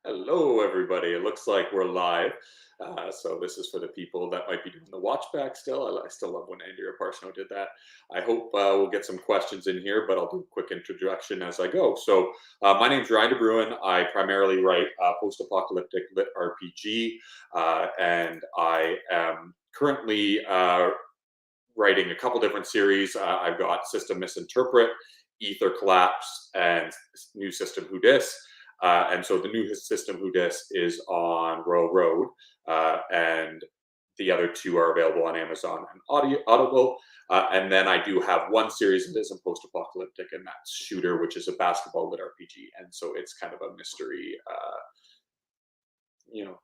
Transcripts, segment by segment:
Hello, everybody. It looks like we're live. So this is for the people that might be doing the watch back still. I still love when Andrea Parsno did that. I hope we'll get some questions in here, but I'll do a quick introduction as I go. So my name's Ryan DeBruyn. I primarily write post-apocalyptic lit RPG, and I am currently writing a couple different series. I've got System Misinterpret, Ether Collapse, and New System Who Dis. And so the new system Who Dis is on Royal Road, and the other two are available on Amazon and Audible. And then I do have one series that isn't post-apocalyptic, and that's Shooter, which is a basketball lit RPG. And so it's kind of a mystery,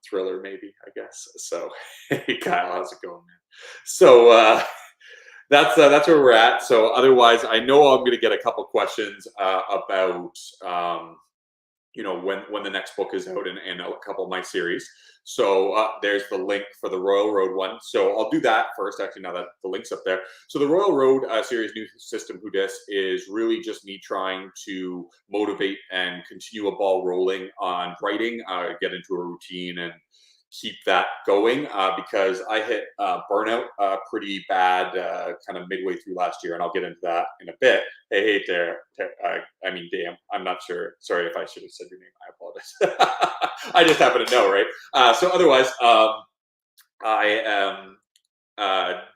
thriller maybe, I guess. So, hey Kyle, how's it going, man? So that's where we're at. So otherwise, I know I'm going to get a couple questions about. When the next book is out and a couple of my series. So there's the link for the Royal Road one. So I'll do that first, actually, now that the link's up there. So the Royal Road series, New System Who Dis, is really just me trying to motivate and continue a ball rolling on writing, get into a routine and keep that going because I hit burnout pretty bad kind of midway through last year, and I'll get into that in a bit. Hey, damn, I'm not sure. Sorry if I should have said your name. I apologize. I just happen to know, right? So otherwise, I am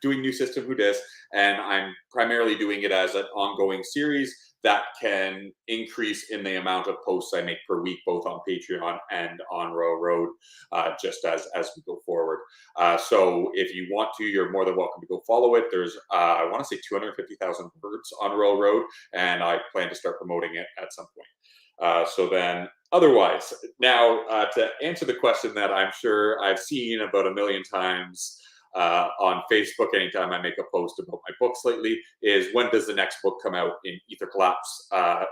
doing New System Who Dis, and I'm primarily doing it as an ongoing series that can increase in the amount of posts I make per week, both on Patreon and on Royal Road, just as we go forward. So if you want to, you're more than welcome to go follow it. There's, I want to say 250,000 words on Royal Road, and I plan to start promoting it at some point. So then otherwise, now to answer the question that I'm sure I've seen about a million times on Facebook anytime I make a post about my books lately, is when does the next book come out in Ether Collapse,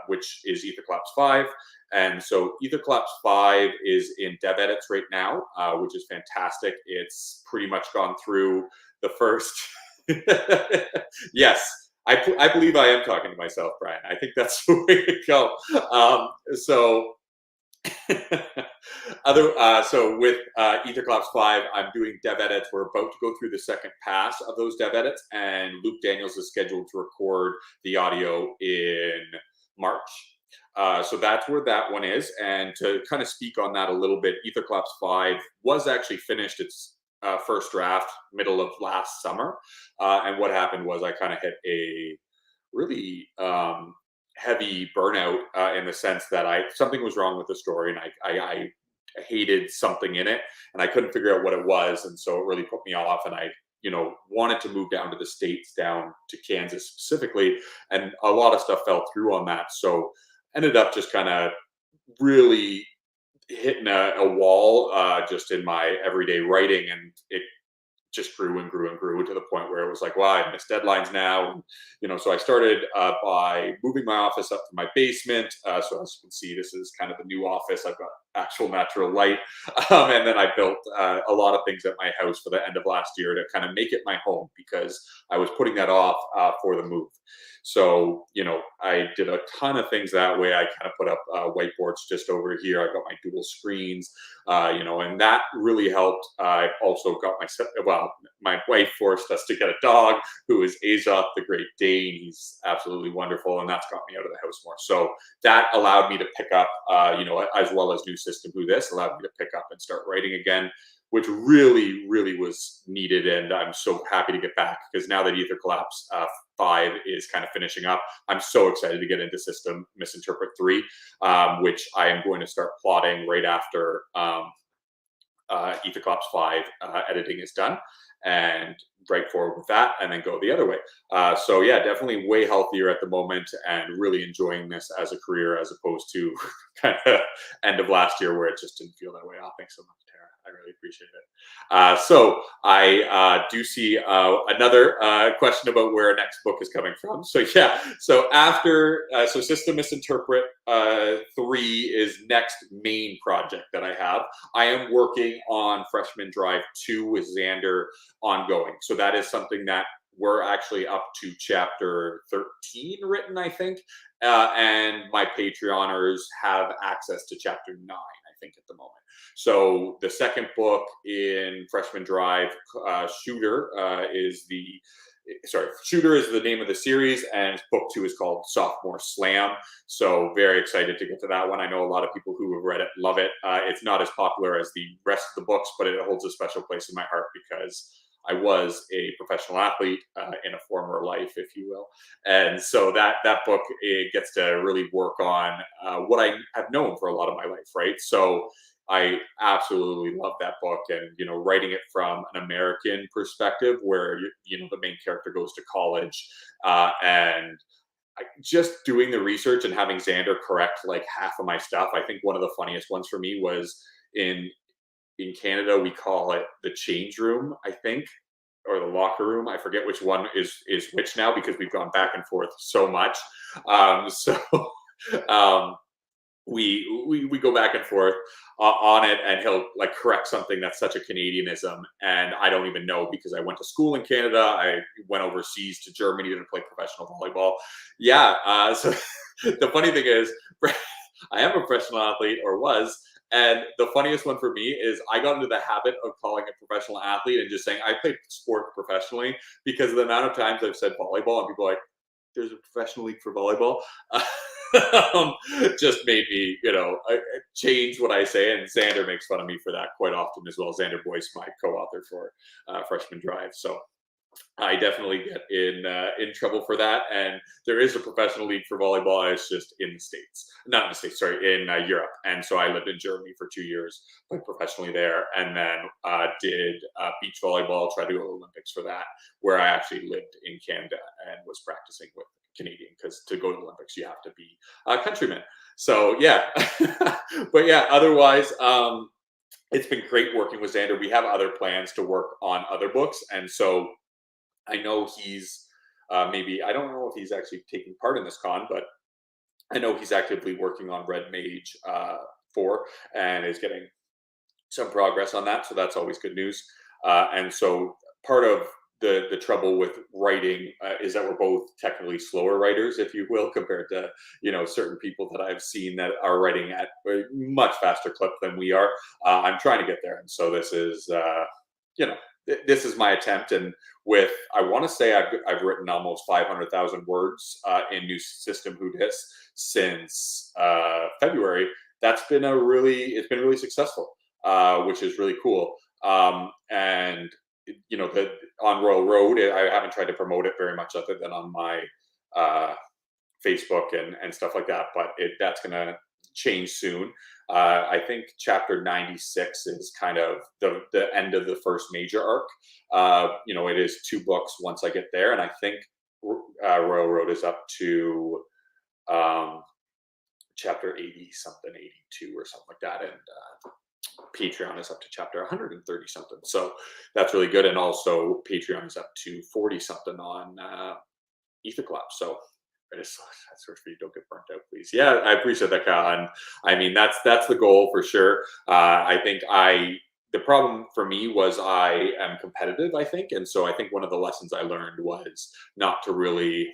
which is Ether Collapse 5. And so Ether Collapse 5 is in dev edits right now, which is fantastic. It's pretty much gone through the first. Yes, I believe I am talking to myself, Brian. I think that's the way to go. So with Ether Collapse 5, I'm doing dev edits. We're about to go through the second pass of those dev edits, and Luke Daniels is scheduled to record the audio in March. So that's where that one is. And to kind of speak on that a little bit, Ether Collapse 5 was actually finished its first draft middle of last summer. And what happened was I kind of hit a really heavy burnout in the sense that something was wrong with the story, and I hated something in it, and I couldn't figure out what it was, and so it really put me off. And I wanted to move down to the States, down to Kansas specifically, and a lot of stuff fell through on that. So ended up just kind of really hitting a wall just in my everyday writing, and it just grew and grew and grew to the point where it was like, well, I miss deadlines now. So I started by moving my office up to my basement. So as you can see, this is kind of the new office. I've got actual natural light. And then I built a lot of things at my house for the end of last year to kind of make it my home, because I was putting that off for the move. So, I did a ton of things that way. I kind of put up whiteboards just over here. I got my dual screens, and that really helped. I also got my wife forced us to get a dog, who is Azoth, the Great Dane. He's absolutely wonderful, and that's got me out of the house more. So that allowed me to pick up, as well as New System Who Dis, allowed me to pick up and start writing again, which really, really was needed. And I'm so happy to get back, because now that Ether Collapse 5 is kind of finishing up, I'm so excited to get into System Misinterpret 3, which I am going to start plotting right after Ether Collapse 5 editing is done, and right forward with that, and then go the other way. So yeah, definitely way healthier at the moment, and really enjoying this as a career, as opposed to kind of end of last year where it just didn't feel that way. Oh, thanks so much, Tara. I really appreciate it. So I do see another question about where our next book is coming from. So yeah, so after, so System Misinterpret 3 is next main project that I have. I am working on Freshman Drive 2 with Xander ongoing. So that is something that we're actually up to chapter 13 written, I think. And my Patreoners have access to chapter 9, I think, at the moment. So the second book in Freshman Drive, Shooter, Shooter is the name of the series, and book 2 is called Sophomore Slam. So very excited to get to that one. I know a lot of people who have read it love it. It's not as popular as the rest of the books, but it holds a special place in my heart because I was a professional athlete in a former life, if you will. And so that book, it gets to really work on what I have known for a lot of my life, right? So I absolutely love that book, and writing it from an American perspective, where the main character goes to college, and just doing the research and having Xander correct like half of my stuff. I think one of the funniest ones for me was in Canada we call it the change room, I think, or the locker room. I forget which one is which now because we've gone back and forth so much. So. We go back and forth on it, and he'll like correct something that's such a Canadianism, and I don't even know because I went to school in Canada. I went overseas to Germany to play professional volleyball. Yeah, so the funny thing is, I am a professional athlete, or was, and the funniest one for me is I got into the habit of calling a professional athlete and just saying I played sport professionally, because of the amount of times I've said volleyball and people are like, there's a professional league for volleyball. Just made me, change what I say. And Xander makes fun of me for that quite often as well. Xander Boyce, my co-author for Freshman Drive. So I definitely get in trouble for that. And there is a professional league for volleyball. It's just in the States, not in the States, sorry, in Europe. And so I lived in Germany for 2 years, played professionally there, and then did beach volleyball, tried to go to the Olympics for that, where I actually lived in Canada and was practicing with Canadian, because to go to the Olympics, you have to be a countryman. So yeah, but yeah, otherwise, it's been great working with Xander. We have other plans to work on other books. And so I know he's maybe, I don't know if he's actually taking part in this con, but I know he's actively working on Red Mage 4 and is getting some progress on that. So that's always good news. And so part of the trouble with writing is that we're both technically slower writers, if you will, compared to certain people that I've seen that are writing at a much faster clip than we are. I'm trying to get there, and so this is this is my attempt. And with, I want to say I've written almost 500,000 words in New System Who Dis since February. It's been really successful, which is really cool. And the on Royal Road, I haven't tried to promote it very much other than on my Facebook and stuff like that, but that's going to change soon. I think chapter 96 is kind of the end of the first major arc. It is 2 books once I get there, and I think Royal Road is up to chapter 80 something, 82 or something like that, and Patreon is up to chapter 130 something. So that's really good. And also Patreon is up to 40 something on Etherclap. So that's sort of, you don't get burnt out, please. Yeah, I appreciate that, Kyle. And I mean, that's the goal for sure. I think the problem for me was I am competitive, I think. And so I think one of the lessons I learned was not to really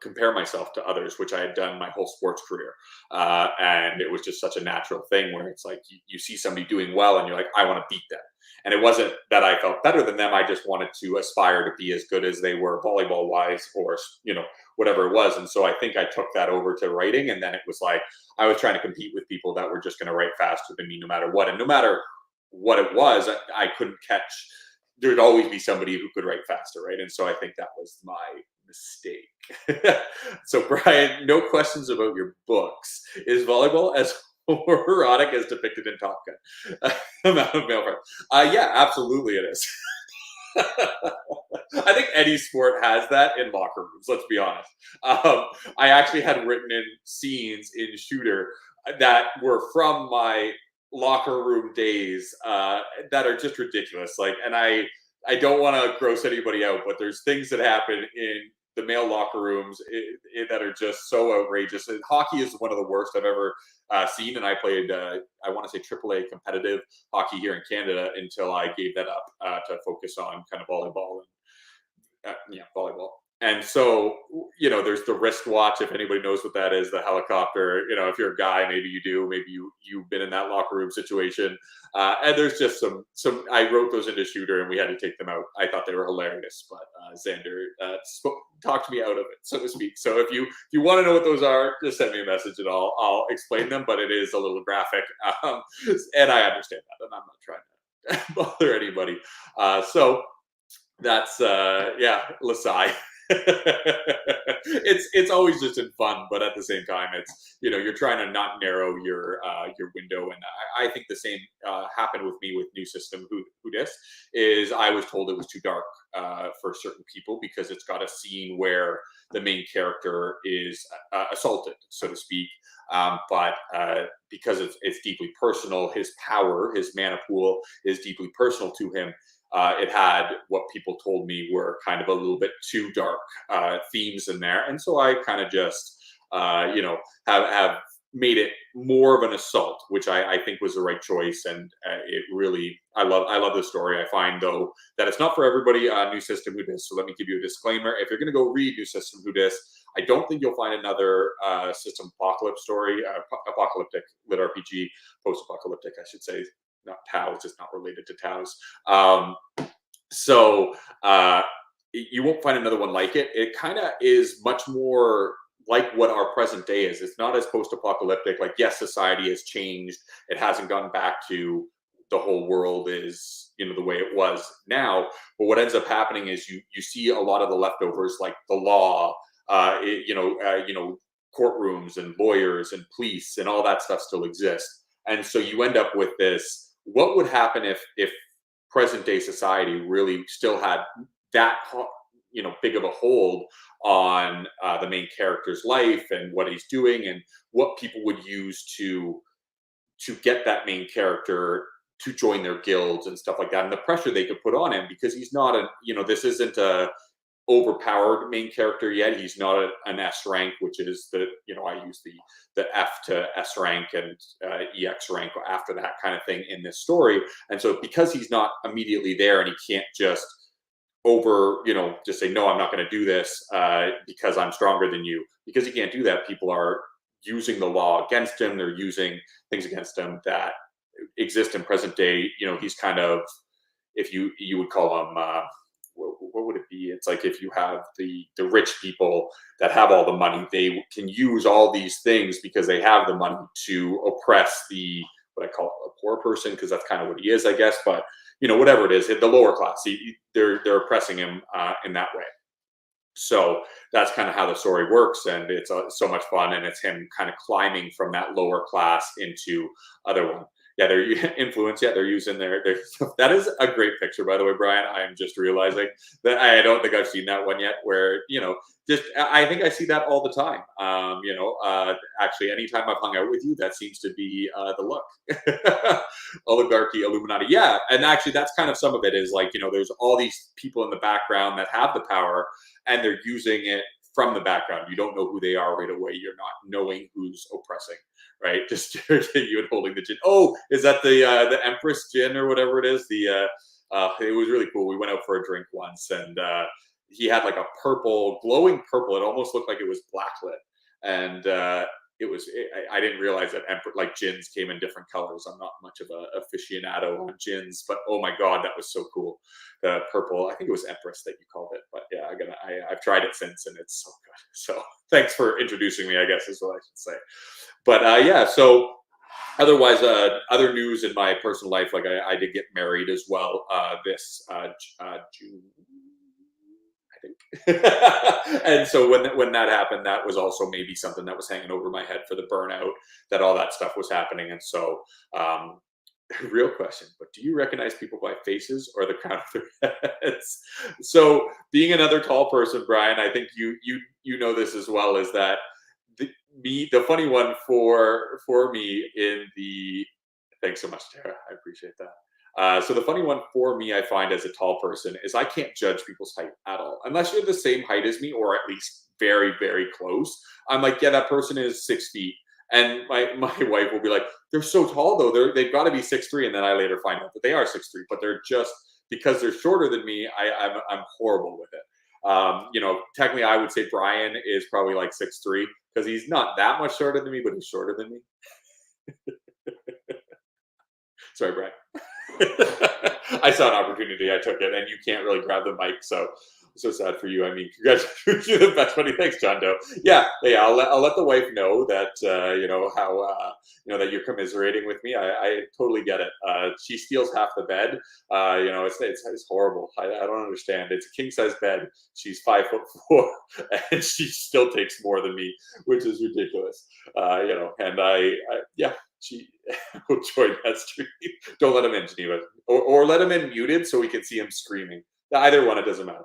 compare myself to others, which I had done my whole sports career. And it was just such a natural thing where it's like you see somebody doing well and you're like, I want to beat them. And it wasn't that I felt better than them. I just wanted to aspire to be as good as they were volleyball wise, or, whatever it was. And so I think I took that over to writing. And then it was like, I was trying to compete with people that were just going to write faster than me no matter what. And no matter what it was, I couldn't catch. There'd always be somebody who could write faster, right? And so I think that was my mistake. So Brian, no questions about your books. Is volleyball as erotic as depicted in Top Gun? Amount of male friends. Yeah, absolutely it is. I think any sport has that in locker rooms, let's be honest. I actually had written in scenes in Shooter that were from my locker room days that are just ridiculous. And I don't want to gross anybody out, but there's things that happen in the male locker rooms that are just so outrageous. And hockey is one of the worst I've ever seen. And I played, I want to say AAA competitive hockey here in Canada until I gave that up to focus on kind of volleyball yeah, volleyball. And so, there's the wristwatch. If anybody knows what that is, the helicopter. If you're a guy, maybe you do. Maybe you've been in that locker room situation. And there's just some. I wrote those into Shooter, and we had to take them out. I thought they were hilarious, but Xander talked me out of it, so to speak. So if you want to know what those are, just send me a message, and I'll explain them. But it is a little graphic, and I understand that, and I'm not trying to bother anybody. So that's yeah, Lasai. It's always just in fun, but at the same time, it's you're trying to not narrow your window, and I think the same happened with me with New System Who Dis is I was told it was too dark for certain people because it's got a scene where the main character is assaulted, so to speak, but because it's deeply personal, his power, his mana pool is deeply personal to him. It had what people told me were kind of a little bit too dark themes in there, and so I kind of just, have made it more of an assault, which I think was the right choice, and it really, I love the story. I find though that it's not for everybody. New System Who Dis. So let me give you a disclaimer: if you're going to go read New System Who Dis, I don't think you'll find another system apocalypse story, apocalyptic lit RPG, post-apocalyptic, I should say. Not Tau, it's just not related to Tao's. So you won't find another one like it. It kind of is much more like what our present day is. It's not as post-apocalyptic. Like, yes, society has changed. It hasn't gone back to the whole world is the way it was now. But what ends up happening is you see a lot of the leftovers, like the law, courtrooms and lawyers and police and all that stuff still exists. And so you end up with this. What would happen if present day society really still had that big of a hold on the main character's life and what he's doing and what people would use to get that main character to join their guilds and stuff like that, and the pressure they could put on him because he's not this isn't a overpowered main character yet. He's not an S rank, which is I use the F to S rank and EX rank after that kind of thing in this story. And so because he's not immediately there and he can't just just say, no, I'm not going to do this because I'm stronger than you. Because he can't do that, people are using the law against him. They're using things against him that exist in present day. He's kind of, if you would call him, what would it be? It's like if you have the rich people that have all the money, they can use all these things because they have the money to oppress what I call a poor person, because that's kind of what he is, I guess. But whatever it is, the lower class, they're oppressing him in that way. So that's kind of how the story works, and it's so much fun, and it's him kind of climbing from that lower class into other one. Yeah, they're influence. Yeah, they're using their. That is a great picture, by the way, Brian. I am just realizing that I don't think I've seen that one yet. Where just I think I see that all the time. Actually, anytime I've hung out with you, that seems to be the look. Oligarchy, Illuminati. Yeah, and actually, that's kind of some of it. Is like there's all these people in the background that have the power, and they're using it from the background. You don't know who they are right away. You're not knowing who's oppressing. Right, just you and holding the gin. Oh, is that the Empress gin or whatever it is? It was really cool. We went out for a drink once, and he had like a glowing purple. It almost looked like it was blacklit, and I didn't realize that like gins came in different colors. I'm not much of a aficionado on gins, but oh my god, that was so cool. The purple, I think it was Empress that you called it, but yeah, I've tried it since, and it's so good. So thanks for introducing me, I guess is what I should say. But yeah, so otherwise, other news in my personal life, like I did get married as well this June, I think. And so when that happened, that was also maybe something that was hanging over my head for the burnout, that all that stuff was happening. And so real question, but do you recognize people by faces or the crown of their heads? So being another tall person, Brian, I think you know this as well, is that the funny one for me in the, thanks so much, Tara, I appreciate that. So the funny one for me, I find as a tall person, is I can't judge people's height at all unless you're the same height as me or at least very, very close. I'm like, yeah, that person is 6 feet. And my wife will be like, they're so tall though. They've got to be 6'3". And then I later find out that they are 6'3", but they're just, because they're shorter than me, I'm horrible with it. Technically I would say Brian is probably like 6'3", because he's not that much shorter than me, but he's shorter than me. Sorry, Brian. I saw an opportunity, I took it, and you can't really grab the mic, so sad for you. I mean, congratulations, you're the best buddy. Thanks, John Doe. Yeah, I'll let the wife know that that you're commiserating with me. I totally get it. She steals half the bed. It's horrible. I don't understand. It's a king size bed. She's 5'4", and she still takes more than me, which is ridiculous. And she will join that stream. Don't let him in, Geneva, or let him in muted so we can see him screaming. Either one, it doesn't matter.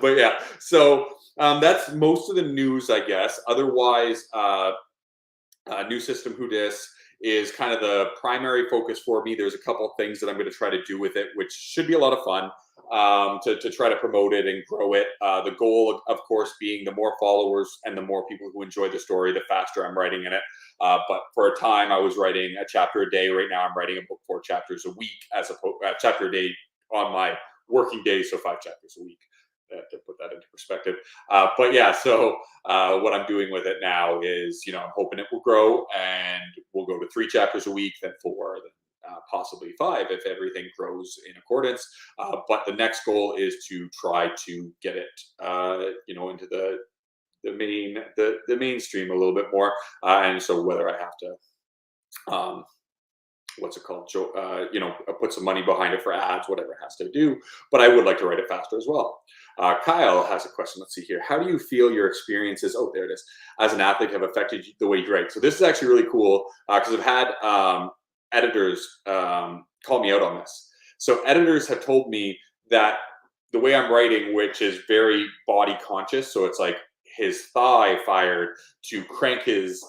But yeah, so that's most of the news, I guess. Otherwise, new system Who Dis is kind of the primary focus for me. There's a couple of things that I'm going to try to do with it, which should be a lot of fun, to try to promote it and grow it. The goal, of course, being the more followers and the more people who enjoy the story, the faster I'm writing in it. But for a time, I was writing a chapter a day. Right now, I'm writing a book 4 chapters a week, as a chapter a day on my working days, so 5 chapters a week, to put that into perspective. But yeah, so what I'm doing with it now is, I'm hoping it will grow, and we'll go to 3 chapters a week, then 4, then possibly 5 if everything grows in accordance. But the next goal is to try to get it, into the mainstream a little bit more. And so whether I have to, what's it called? Put some money behind it for ads, whatever it has to do. But I would like to write it faster as well. Kyle has a question. Let's see here. How do you feel your experiences, there it is, as an athlete have affected the way you write? So this is actually really cool, because I've had editors call me out on this. So editors have told me that the way I'm writing, which is very body conscious, so it's like his thigh fired to crank his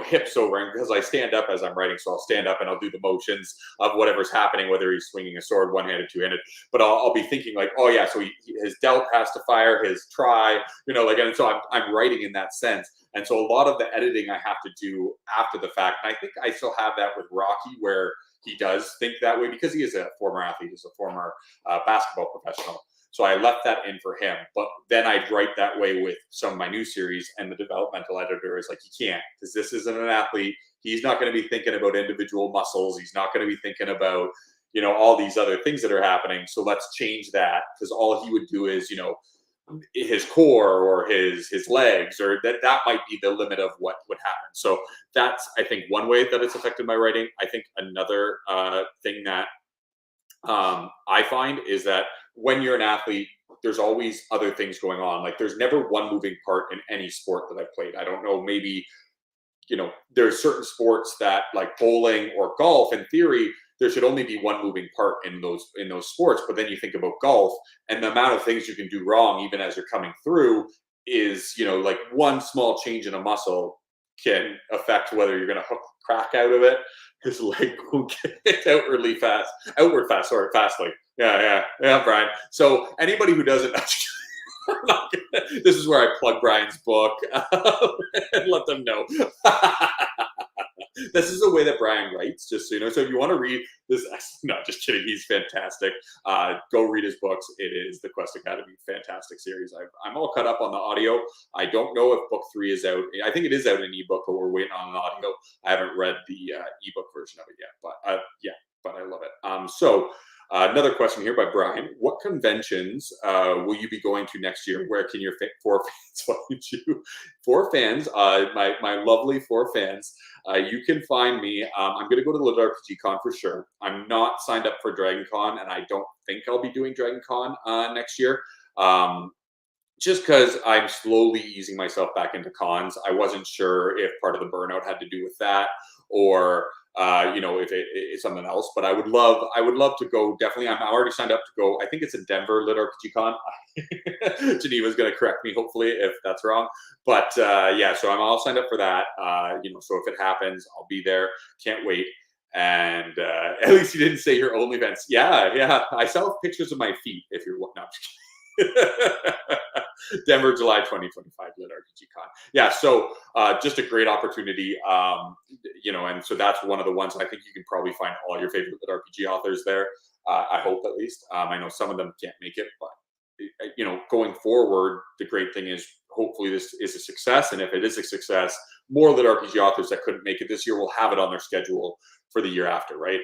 hips over, and because I stand up as I'm writing, so I'll stand up and I'll do the motions of whatever's happening, whether he's swinging a sword one-handed, two-handed, but I'll be thinking like, oh yeah, so his delt has to fire, his tri, and so I'm writing in that sense. And so a lot of the editing I have to do after the fact, and I think I still have that with Rocky, where he does think that way because he is a former athlete, he's a former basketball professional. So I left that in for him, but then I'd write that way with some of my new series, and the developmental editor is like, he can't, because this isn't an athlete. He's not going to be thinking about individual muscles. He's not going to be thinking about, all these other things that are happening. So let's change that, because all he would do is, his core or his legs, or that might be the limit of what would happen. So that's, I think, one way that it's affected my writing. I think another thing that I find is that when you're an athlete, there's always other things going on. Like, there's never one moving part in any sport that I've played. I don't know, maybe, there's certain sports that, like bowling or golf, in theory, there should only be one moving part in those sports. But then you think about golf, and the amount of things you can do wrong, even as you're coming through, is, like one small change in a muscle can affect whether you're going to hook crack out of it. His leg will get outward fastly. Yeah, Brian. So anybody who doesn't, this is where I plug Brian's book and let them know. This is the way that Brian writes, just so you know. So if you want to read this, no, just kidding. He's fantastic. Go read his books. It is the Quest Academy, fantastic series. I'm all cut up on the audio. I don't know if book 3 is out. I think it is out in ebook, but we're waiting on an audio. I haven't read the ebook version of it yet, but I love it. So another question here by Brian. What conventions will you be going to next year? Where can your 4 fans find you? 4 fans, my lovely 4 fans, you can find me. I'm going to go to the Little RPG Con for sure. I'm not signed up for Dragon Con, and I don't think I'll be doing Dragon Con next year. Just because I'm slowly easing myself back into cons. I wasn't sure if part of the burnout had to do with that, or if it's something else. But I would love to go. Definitely, I'm already signed up to go. I think it's in Denver, Lit RPG Con. Geneva's going to correct me, hopefully, if that's wrong. But so I'm all signed up for that. So if it happens, I'll be there. Can't wait. And at least you didn't say your OnlyFans. Yeah. I sell pictures of my feet if you're not. Denver, July 2025, Lit RPG Con. Yeah, so just a great opportunity, and so that's one of the ones I think you can probably find all your favorite Lit RPG authors there. I hope at least. I know some of them can't make it, but going forward, the great thing is hopefully this is a success. And if it is a success, more lit RPG authors that couldn't make it this year will have it on their schedule for the year after, right?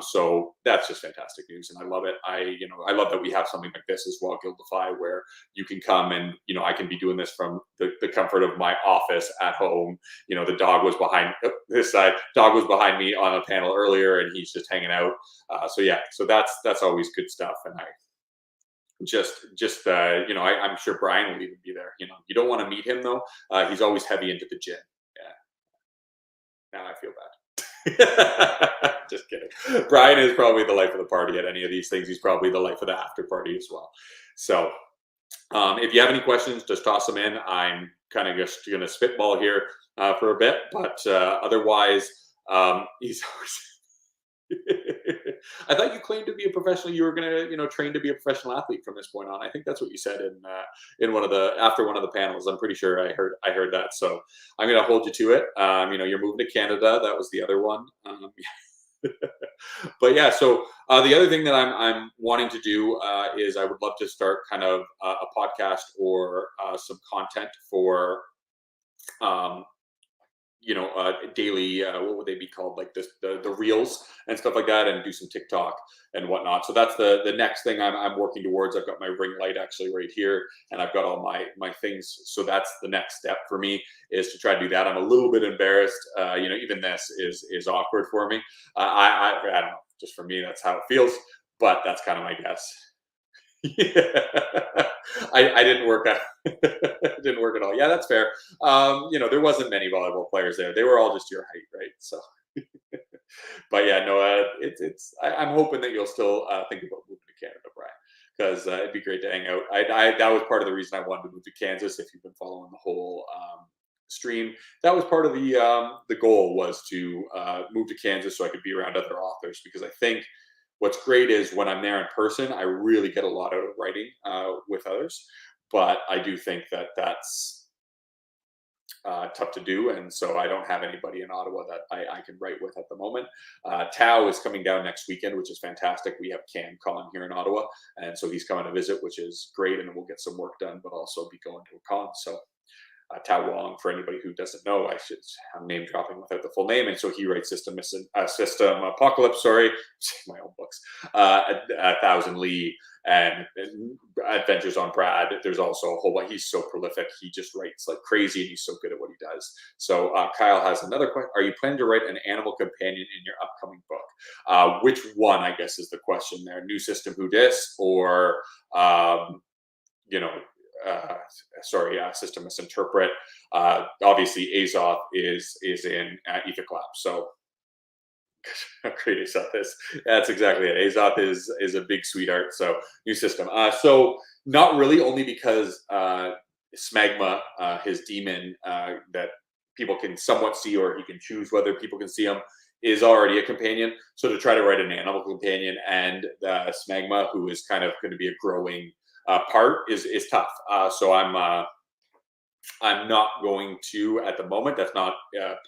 So that's just fantastic news, and I love it. I love that we have something like this as well, Guildify, where you can come and I can be doing this from the comfort of my office at home. The dog was behind this side. Dog was behind me on a panel earlier, and he's just hanging out. So that's always good stuff, and I'm sure Brian will even be there. You don't want to meet him though. He's always heavy into the gym. Yeah. Now I feel bad. Just kidding. Brian is probably the life of the party at any of these things. He's probably the life of the after party as well. So if you have any questions, just toss them in. I'm kind of just going to spitball here for a bit, but otherwise, he's always. I thought you claimed to be a professional. You were going to, train to be a professional athlete from this point on. I think that's what you said in after one of the panels. I'm pretty sure I heard that. So I'm going to hold you to it. You're moving to Canada. That was the other one. But yeah, so the other thing that I'm wanting to do is I would love to start kind of a podcast or some content for daily, what would they be called? Like this, the reels and stuff like that, and do some TikTok and whatnot. So that's the next thing I'm working towards. I've got my ring light actually right here, and I've got all my things. So that's the next step for me, is to try to do that. I'm a little bit embarrassed. Even this is awkward for me. I don't know, just for me, that's how it feels, but that's kind of my guess. Yeah. I didn't work out. Didn't work at all. Yeah, that's fair. There wasn't many volleyball players there. They were all just your height, right? So, but yeah, no, I'm hoping that you'll still think about moving to Canada, Brian, because it'd be great to hang out. That was part of the reason I wanted to move to Kansas. If you've been following the whole stream, that was part of the goal, was to move to Kansas so I could be around other authors, because I think what's great is when I'm there in person, I really get a lot out of writing with others. But I do think that that's tough to do. And so I don't have anybody in Ottawa that I can write with at the moment. Tao is coming down next weekend, which is fantastic. We have Cam Con here in Ottawa. And so he's coming to visit, which is great. And we'll get some work done, but also be going to a con. So Tao Wong, for anybody who doesn't know, I'm name dropping without the full name. And so he writes System Apocalypse, my own books, 1,000 Li and Adventures on Brad. There's also a whole lot. He's so prolific. He just writes like crazy, and he's so good at what he does. So Kyle has another question. Are you planning to write an animal companion in your upcoming book? Which one, I guess, is the question there? New System Who Dis, or System Misinterpret. Obviously, Azoth is in Etherclap. So how great Azoth is. That's exactly it. Azoth is a big sweetheart. So new system. So not really, only because Smegma, his demon that people can somewhat see, or he can choose whether people can see him, is already a companion. So to try to write an animal companion and Smegma, who is kind of going to be a growing part, is tough. So I'm not going to at the moment. That's not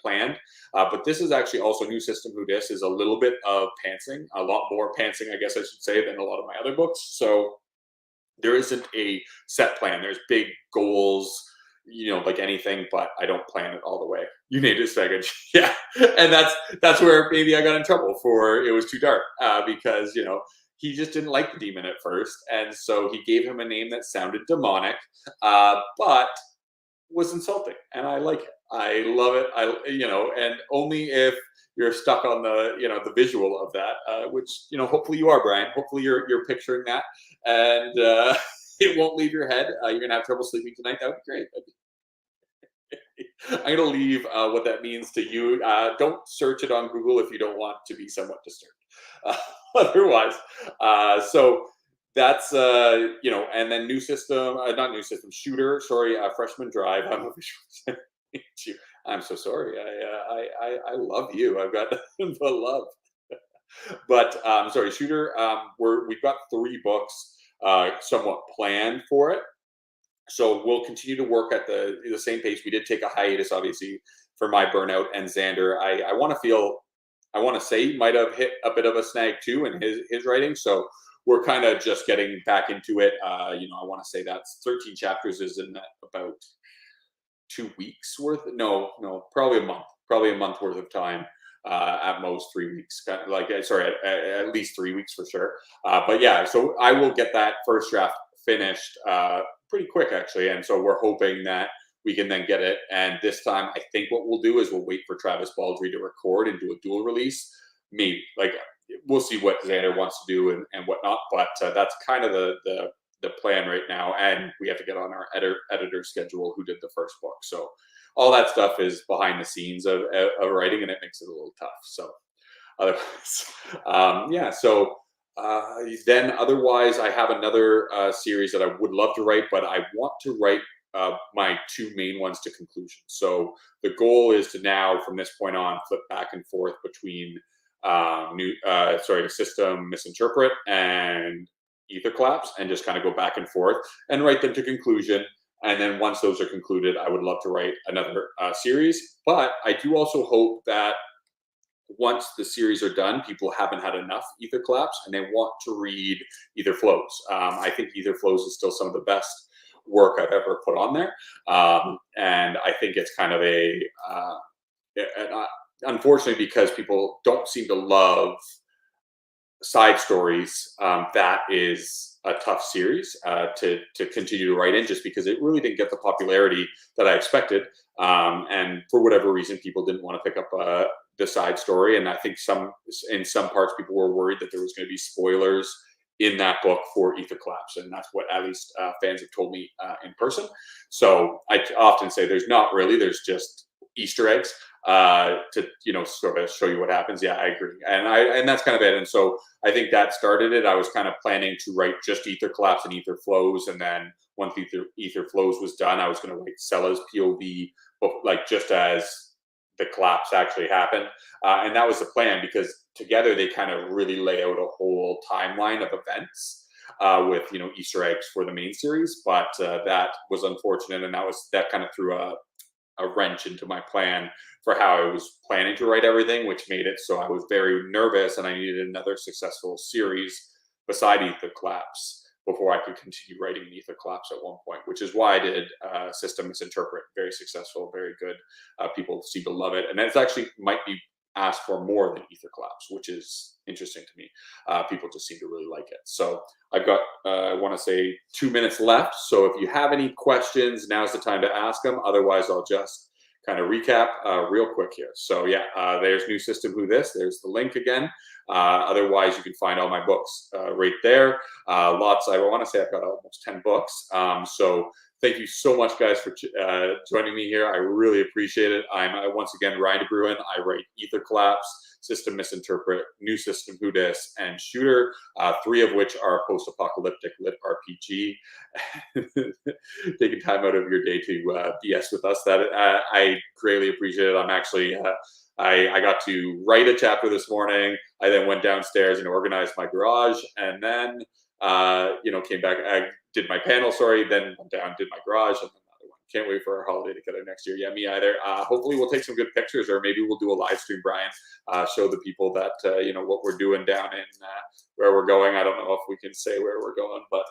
planned. But this is actually also New System Who Dis is a little bit of pantsing, a lot more pantsing, I guess I should say, than a lot of my other books. So there isn't a set plan. There's big goals, like anything, but I don't plan it all the way. You need it, Svegan. Yeah. And that's where maybe I got in trouble for it was too dark, because, he just didn't like the demon at first. And so he gave him a name that sounded demonic, but was insulting. And I like it. I love it. And only if you're stuck on the visual of that, which, hopefully you are, Brian. Hopefully you're picturing that, and it won't leave your head. You're going to have trouble sleeping tonight. That would be great. I'm going to leave what that means to you. Don't search it on Google if you don't want to be somewhat disturbed. Otherwise, so that's and then new system, not new system, shooter. Sorry, Freshman Drive. I'm so sorry. I love you. I've got the love. But sorry, shooter. We've got 3 books somewhat planned for it. So we'll continue to work at the same pace. We did take a hiatus, obviously, for my burnout and Xander. I want to feel I want to say might have hit a bit of a snag too in his writing. So we're kind of just getting back into it. I want to say that's 13 chapters is in about 2 weeks worth. No, probably a month worth of time. At most 3 weeks, kind of like sorry, at least 3 weeks for sure. But yeah, so I will get that first draft finished pretty quick actually, and so we're hoping that we can then get it. And this time, I think what we'll do is we'll wait for Travis Baldry to record and do a dual release. Maybe like we'll see what Xander wants to do and whatnot. But that's kind of the plan right now. And we have to get on our editor schedule who did the first book. So all that stuff is behind the scenes of writing, and it makes it a little tough. So otherwise, yeah. So then otherwise, I have another series that I would love to write, but I want to write my two main ones to conclusion. So the goal is to now, from this point on, flip back and forth between System Misinterpret and Ether Collapse, and just kind of go back and forth and write them to conclusion. And then once those are concluded, I would love to write another series. But I do also hope that once the series are done, people haven't had enough Ether Collapse and they want to read Ether Flows. I think Ether Flows is still some of the best work I've ever put on there. And I think it's kind of unfortunately, because people don't seem to love side stories, that is a tough series to continue to write in, just because it really didn't get the popularity that I expected. And for whatever reason, people didn't want to pick up the side story. And I think in some parts, people were worried that there was going to be spoilers in that book for Ether Collapse. And that's what at least fans have told me in person. So I often say there's not really, there's just Easter eggs to sort of show you what happens. Yeah, I agree, and that's kind of it. And so I think that started it. I was kind of planning to write just Ether Collapse and Ether Flows, and then once Ether Flows was done, I was going to write Sella's POV book, like just as the collapse actually happened, and that was the plan, because together they kind of really lay out a whole timeline of events. With Easter eggs for the main series, but that was unfortunate, and that kind of threw a wrench into my plan for how I was planning to write everything, which made it so I was very nervous and I needed another successful series beside Ether Collapse before I could continue writing Ether Collapse at one point, which is why I did System Misinterpret. Very successful, very good. People seem to love it. And it's actually might be asked for more than Ether Collapse, which is interesting to me. People just seem to really like it. So I've got, I want to say 2 minutes left. So if you have any questions, now's the time to ask them. Otherwise, I'll just kind of recap real quick here. So yeah, there's New System Who This. There's the link again. Otherwise, you can find all my books right there. I want to say I've got almost 10 books. So thank you so much, guys, for joining me here. I really appreciate it. I'm once again Ryan DeBruyn. I write Ether Collapse, System Misinterpret, New System Who Dis, and Shooter, 3 of which are post-apocalyptic lit RPG. Taking time out of your day to BS with us, that I greatly appreciate it. I'm actually I got to write a chapter this morning. I then went downstairs and organized my garage, and then came back. I did my panel, then went down, did my garage, and then another one. Can't wait for our holiday together next year. Yeah, me either. Hopefully we'll take some good pictures, or maybe we'll do a live stream, Brian, show the people that, what we're doing down in where we're going. I don't know if we can say where we're going, but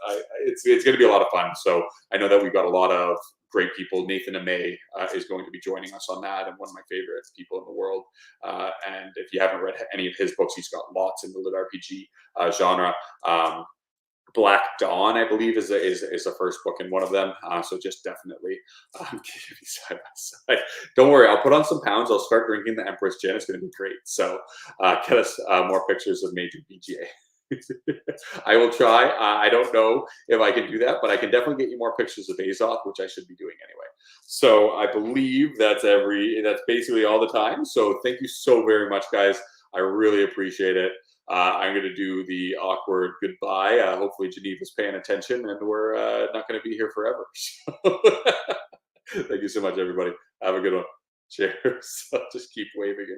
it's going to be a lot of fun. So I know that we've got a lot of great people. Nathan Amay is going to be joining us on that, and one of my favorite people in the world. And if you haven't read any of his books, he's got lots in the lit RPG genre. Black Dawn, I believe, is the first book in one of them. So just definitely side by side. Don't worry, I'll put on some pounds. I'll start drinking the Empress Gin. It's going to be great. So get us more pictures of Major BGA. I will try. I don't know if I can do that, but I can definitely get you more pictures of Azoth, which I should be doing anyway. So I believe that's basically all the time. So thank you so very much, guys. I really appreciate it. I'm going to do the awkward goodbye. Hopefully Geneva's paying attention, and we're not going to be here forever. Thank you so much, everybody. Have a good one. Cheers. I'll just keep waving it.